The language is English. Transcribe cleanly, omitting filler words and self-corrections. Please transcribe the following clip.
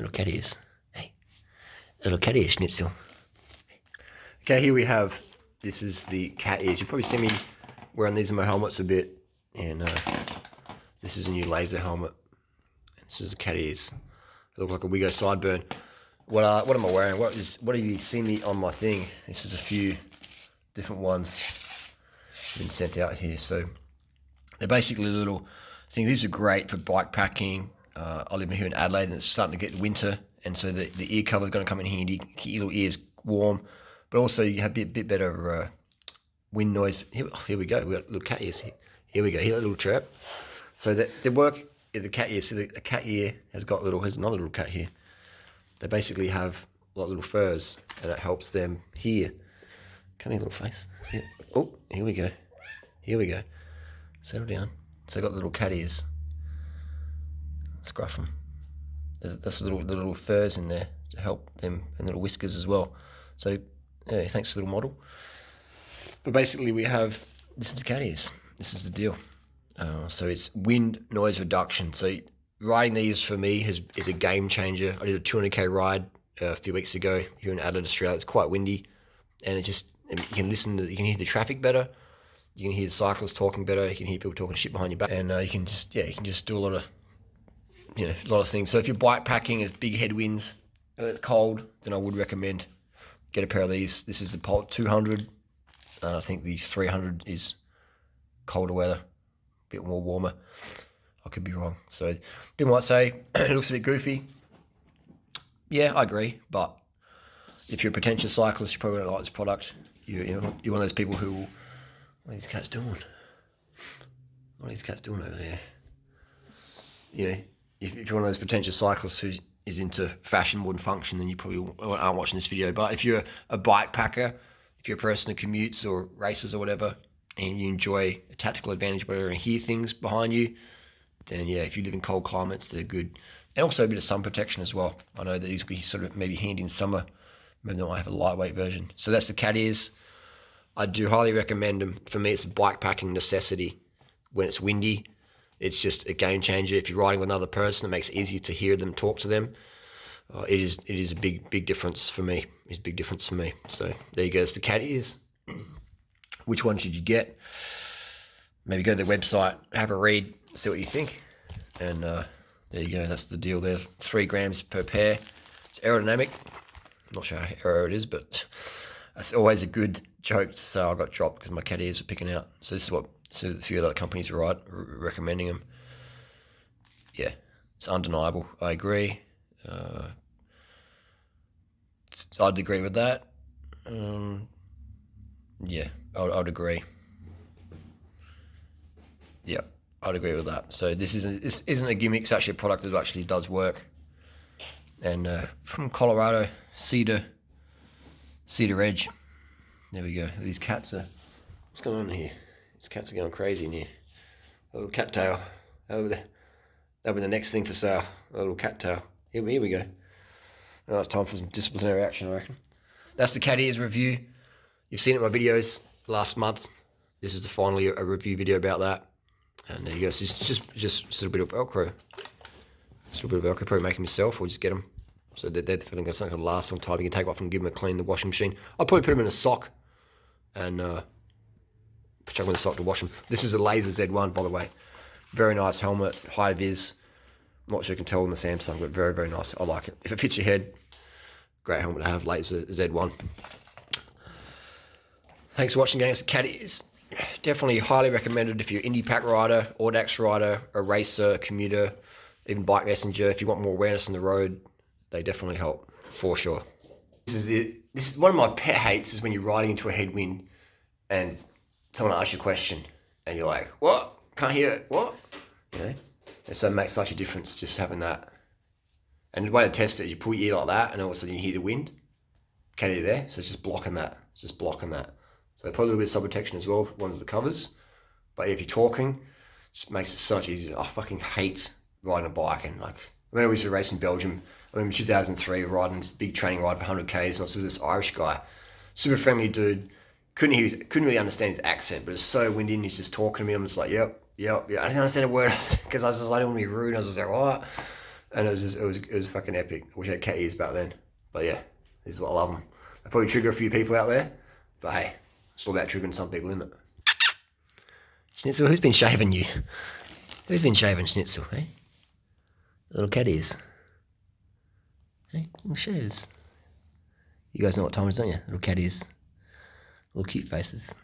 Little cat ears. Hey, little cat ear schnitzel. Okay, here we have, this is the cat ears. You've probably seen me wearing these in my helmets a bit. And this is a new laser helmet. This is the cat ears. They look like a Wigo sideburn. What am I wearing? What have you seen me on my thing? This is a few different ones been sent out here. So they're basically little things. These are great for bike packing. I live here in Adelaide and it's starting to get winter, and so the ear cover is going to come in handy, keep your little ears warm, but also you have a bit better wind noise. Here we go. We got little cat ears. Here we go. Here, a little chirp. So they work. The cat ear. So the cat ear has got little. Here's another little cat here. They basically have like little furs, and it helps them hear. Come here, little face. Here. Oh, here we go. Here we go. Settle down. So I got little cat ears. Scruff them. There's the little furs in there to help them, and little whiskers as well. So yeah, thanks to the little model. But basically we have, this is the cat ears. This is the deal. So it's wind noise reduction. So riding these for me is a game changer. I did a 200k ride a few weeks ago here in Adelaide, Australia. It's quite windy, and you can you can hear the traffic better. You can hear the cyclists talking better. You can hear people talking shit behind your back, and you can just do a lot of things. So if you're bike packing, it's big headwinds, and it's cold, then I would recommend get a pair of these. This is the Pulse 200, and I think the 300 is colder weather, a bit more warmer. I could be wrong. So people might say it looks a bit goofy. Yeah, I agree, but if you're a potential cyclist, you probably don't like this product. You're one of those people who, what are these cats doing? What are these cats doing over there? If you're one of those potential cyclists who is into fashion more than function, then you probably aren't watching this video. But if you're a bike packer, if you're a person who commutes or races or whatever, and you enjoy a tactical advantage, whatever, and hear things behind you, then yeah, if you live in cold climates, they're good. And also a bit of sun protection as well. I know that these will be sort of maybe handy in summer. Maybe they might have a lightweight version. So that's the cat ears. I do highly recommend them. For me, it's a bike packing necessity. When it's windy, it's just a game changer. If you're riding with another person, it makes it easier to hear them, talk to them. It is a big difference for me. It's a big difference for me. So there you go. It's the cat ears. Which one should you get? Maybe go to their website, have a read, see what you think. And there you go. That's the deal there. 3 grams per pair. It's aerodynamic. I'm not sure how aero it is, but it's always a good joke to say I got dropped because my cat ears are picking out. So this is a few other companies are recommending them. Yeah, it's undeniable. I agree. So I'd agree with that. Yeah, I'd agree. Yeah, I'd agree with that. So this isn't a gimmick. It's actually a product that actually does work. And from Colorado, Cedar Edge. There we go. These cats are. What's going on here? These cats are going crazy in here. A little cat tail over there. That'll be the next thing for sale. A little cat tail. Here we go. Now it's time for some disciplinary action, I reckon. That's the cat ears review. You've seen it in my videos last month. This is finally a review video about that. And there you go. So it's just a little bit of Velcro. Just a little bit of Velcro, probably make them yourself or just get them. So they're something going to last some time. You can take them off and give them a clean in the washing machine. I'll probably put them in a sock and chuck them in the sock to wash them. This is a Laser Z1, by the way. Very nice helmet, high vis. I'm not sure you can tell in the Samsung, but very, very nice. I like it. If it fits your head, great helmet to have, Laser Z1. Thanks for watching, gang. It's the cat ears. Definitely highly recommended if you're an indie pack rider, Audax rider, a racer, a commuter, even bike messenger. If you want more awareness on the road, they definitely help, for sure. This is one of my pet hates is when you're riding into a headwind and someone asks you a question and you're like, what? Can't hear it. What? And so it makes such a difference just having that. And the way to test it is you pull your ear like that and all of a sudden you hear the wind. Cat ear there. So it's just blocking that. So probably a little bit of sun protection as well, one of the covers. But if you're talking, it just makes it so much easier. I fucking hate riding a bike. And like, I remember we used to race in Belgium. I remember 2003, riding this big training ride for 100Ks, and I was with this Irish guy, super friendly dude. Couldn't really understand his accent, but it was so windy and he's just talking to me. I'm just like, yep. I didn't understand a word because I didn't want to be rude. I was just like, what? And it was fucking epic. I wish I had cat ears back then. But yeah, this is what I love them. They probably trigger a few people out there, but hey, it's all about triggering some people, isn't it? Schnitzel, who's been shaving you? Who's been shaving Schnitzel, eh? Little cat ears. Hey, little shaves. You guys know what time it is, don't you? Little cat ears. Little cute faces.